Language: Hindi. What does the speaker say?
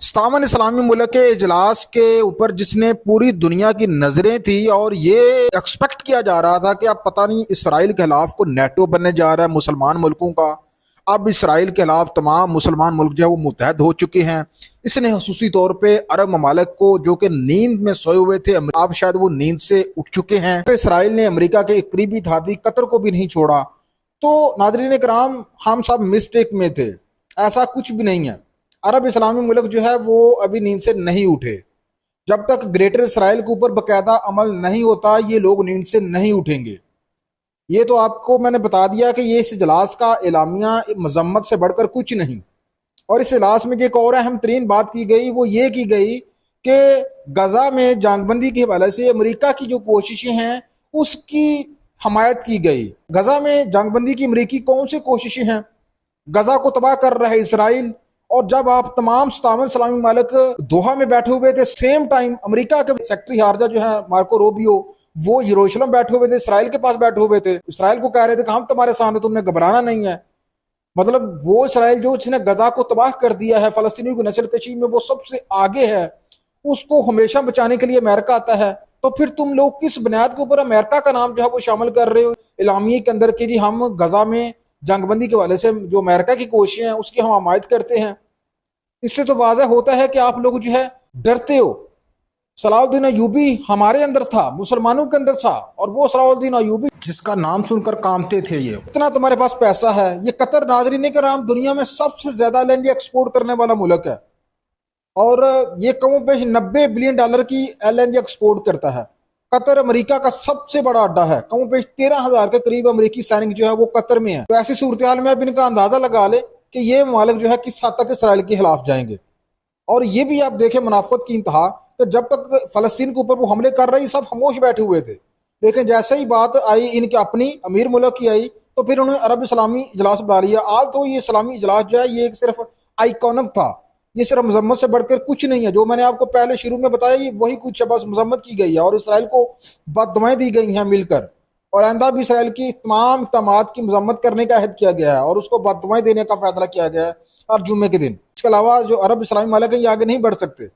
इस्तान इस्लामी मुल्क के इजलास के ऊपर जिसने पूरी दुनिया की नजरें थी और ये एक्सपेक्ट किया जा रहा था कि अब पता नहीं इसराइल के खिलाफ को नेटो बनने जा रहा है मुसलमान मुल्कों का। अब इसराइल के खिलाफ तमाम मुसलमान मुल्क जो है वो मुतहद हो चुके हैं। इसने खसूसी तौर पे अरब ममालिक को जो कि नींद में सोए हुए थे, अब शायद वो नींद से उठ चुके हैं। तो इसराइल ने अमेरिका के एक करीबी साथी कतर को भी नहीं छोड़ा। तो नाज़रीन कराम, हम सब मिस्टेक में थे, ऐसा कुछ भी नहीं है। अरब इस्लामी मुल्क जो है वो अभी नींद से नहीं उठे। जब तक ग्रेटर इसराइल के ऊपर बाकायदा अमल नहीं होता ये लोग नींद से नहीं उठेंगे। ये तो आपको मैंने बता दिया कि ये इस इजलास का एलामिया मजम्मत से बढ़कर कुछ नहीं। और इस इजलास में जो एक और अहम तरीन बात की गई वो ये की गई कि गजा में जंगबंदी के हवाले से अमेरिका की जो कोशिशें हैं उसकी हमायत की गई। गजा में जंगबंदी की अमेरिकी कौन सी कोशिशें हैं? गजा को तबाह कर रहा है इसराइल। और जब आप तमाम सत्तावन इस्लामी मालिक दोहा में बैठे हुए थे, सेम टाइम अमेरिका के सेक्रेटरी हार्जा जो है मार्को रोबियो, वो यरूशलेम बैठे हुए थे, इसराइल के पास बैठे हुए थे, इसराइल को कह रहे थे कि हम तुम्हारे साथ हैं, तुमने घबराना नहीं है। मतलब वो इसराइल जो उसने गजा को तबाह कर दिया है, फलस्तीनियों की नस्ल कशी में वो सबसे आगे है, उसको हमेशा बचाने के लिए अमेरिका आता है। तो फिर तुम लोग किस बुनियाद के ऊपर अमेरिका का नाम जो है वो शामिल कर रहे हो इलामी के अंदर कि जी हम गजा में जंगबंदी के वाले से जो अमेरिका की कोशिशें हैं उसकी हम हमायत करते हैं? इससे तो वाजह होता है कि आप लोग जो है डरते हो। सलाउद्दीन अयूबी हमारे अंदर था, मुसलमानों के अंदर था, और वो सलाउद्दीन अयूबी जिसका नाम सुनकर कांपते थे। ये इतना तुम्हारे पास पैसा है। ये कतर नाजरीन कराम दुनिया में सबसे ज्यादा एलएनजी एक्सपोर्ट करने वाला मुल्क है और ये कमो पेश 90 बिलियन डॉलर की एलएनजी एक्सपोर्ट करता है। कतर अमेरिका का सबसे बड़ा अड्डा है। कमो पेश 13,000 के करीब अमेरिकी सैनिक जो है वो कतर में है। तो ऐसी सूरत हाल में अब इनका अंदाजा लगा ले कि ये ममालिक जो है किस हद तक इसराइल के खिलाफ जाएंगे। और ये भी आप देखें मुनाफत की इंतहा कि जब तक फलस्तीन के ऊपर वो हमले कर रही सब खामोश बैठे हुए थे, लेकिन जैसे ही बात आई इनके अपनी अमीर मुल्क की आई तो फिर उन्होंने अरब इस्लामी इजलास बुला लिया। आज तो ये इस्लामी इजलास जो है ये सिर्फ आइकॉनिक था, ये सिर्फ मजम्मत से बढ़कर कुछ नहीं है। जो मैंने आपको पहले शुरू में बताया ये वही कुछ है, बस मजम्मत की गई है और इसराइल को बददुआएं दी गई हैं मिलकर। और आइंदा भी इसराइल की तमाम इक़दामात की मजम्मत करने का अहद किया गया है और उसको बददुआएं देने का फैसला किया गया है हर जुम्मे के दिन। इसके अलावा जो अरब इस्लामी मालिक हैं ये आगे नहीं बढ़ सकते।